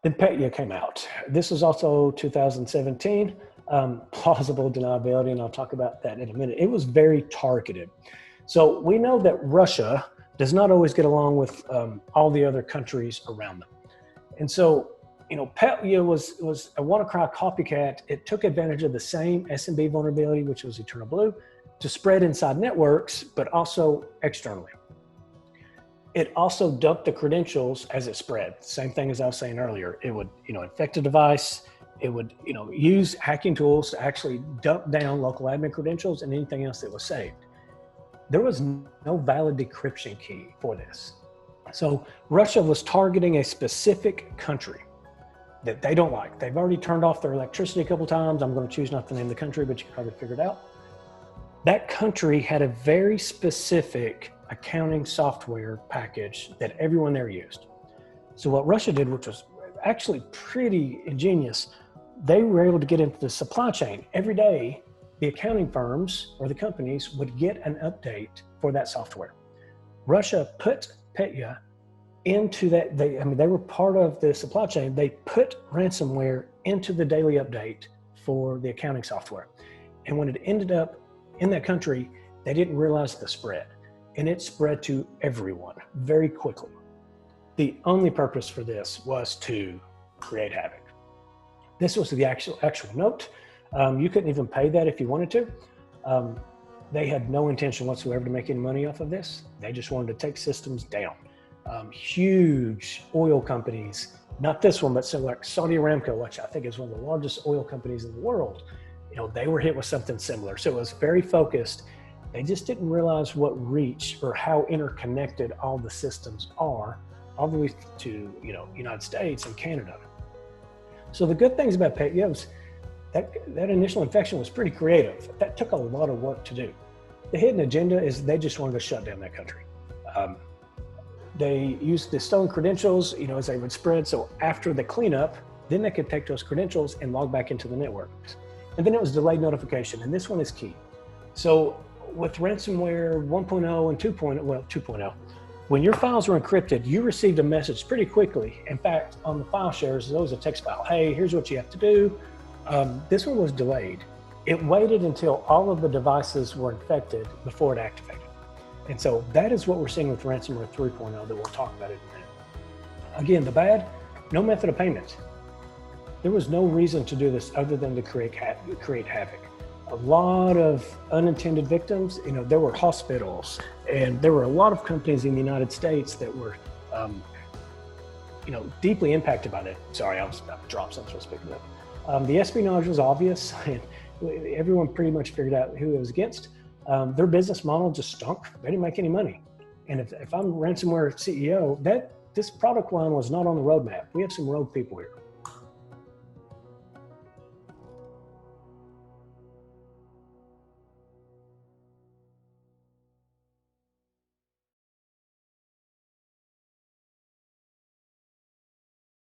Then Petya came out. This was also 2017, plausible deniability, and I'll talk about that in a minute. It was very targeted. So we know that Russia does not always get along with all the other countries around them. And so, Petya was a WannaCry copycat. It took advantage of the same SMB vulnerability, which was Eternal Blue, to spread inside networks, but also externally. It also dumped the credentials as it spread. Same thing as I was saying earlier. It would, infect a device. It would, use hacking tools to actually dump down local admin credentials and anything else that was saved. There was no valid decryption key for this. So Russia was targeting a specific country that they don't like. They've already turned off their electricity a couple of times. I'm going to choose not to name the country, but you can probably figure it out. That country had a very specific accounting software package that everyone there used. So what Russia did, which was actually pretty ingenious, they were able to get into the supply chain. Every day, the accounting firms or the companies would get an update for that software. Russia put Petya into that. They were part of the supply chain. They put ransomware into the daily update for the accounting software. And when it ended up in that country, they didn't realize the spread. And it spread to everyone very quickly. The only purpose for this was to create havoc. This was the actual note. You couldn't even pay that if you wanted to. They had no intention whatsoever to make any money off of this. They just wanted to take systems down. Huge oil companies, not this one, but so like Saudi Aramco, which I think is one of the largest oil companies in the world, they were hit with something similar. So it was very focused. They just didn't realize what reach or how interconnected all the systems are, all the way to United States and Canada. So the good things about Petya was that initial infection was pretty creative. That took a lot of work to do. The hidden agenda is they just wanted to shut down that country. They used the stolen credentials, as they would spread. So after the cleanup, then they could take those credentials and log back into the networks. And then it was delayed notification, and this one is key. So with ransomware 1.0 and 2.0, when your files were encrypted, you received a message pretty quickly. In fact, on the file shares, there was a text file. Hey, here's what you have to do. This one was delayed. It waited until all of the devices were infected before it activated. And so that is what we're seeing with ransomware 3.0 that we'll talk about in a minute. Again, the bad, no method of payment. There was no reason to do this other than to create havoc. A lot of unintended victims, there were hospitals, and there were a lot of companies in the United States that were, deeply impacted by that. Sorry, I was about to drop something, so speaking of. The espionage was obvious, and everyone pretty much figured out who it was against. Their business model just stunk. They didn't make any money. And if I'm ransomware CEO, this product line was not on the roadmap. We have some rogue people here.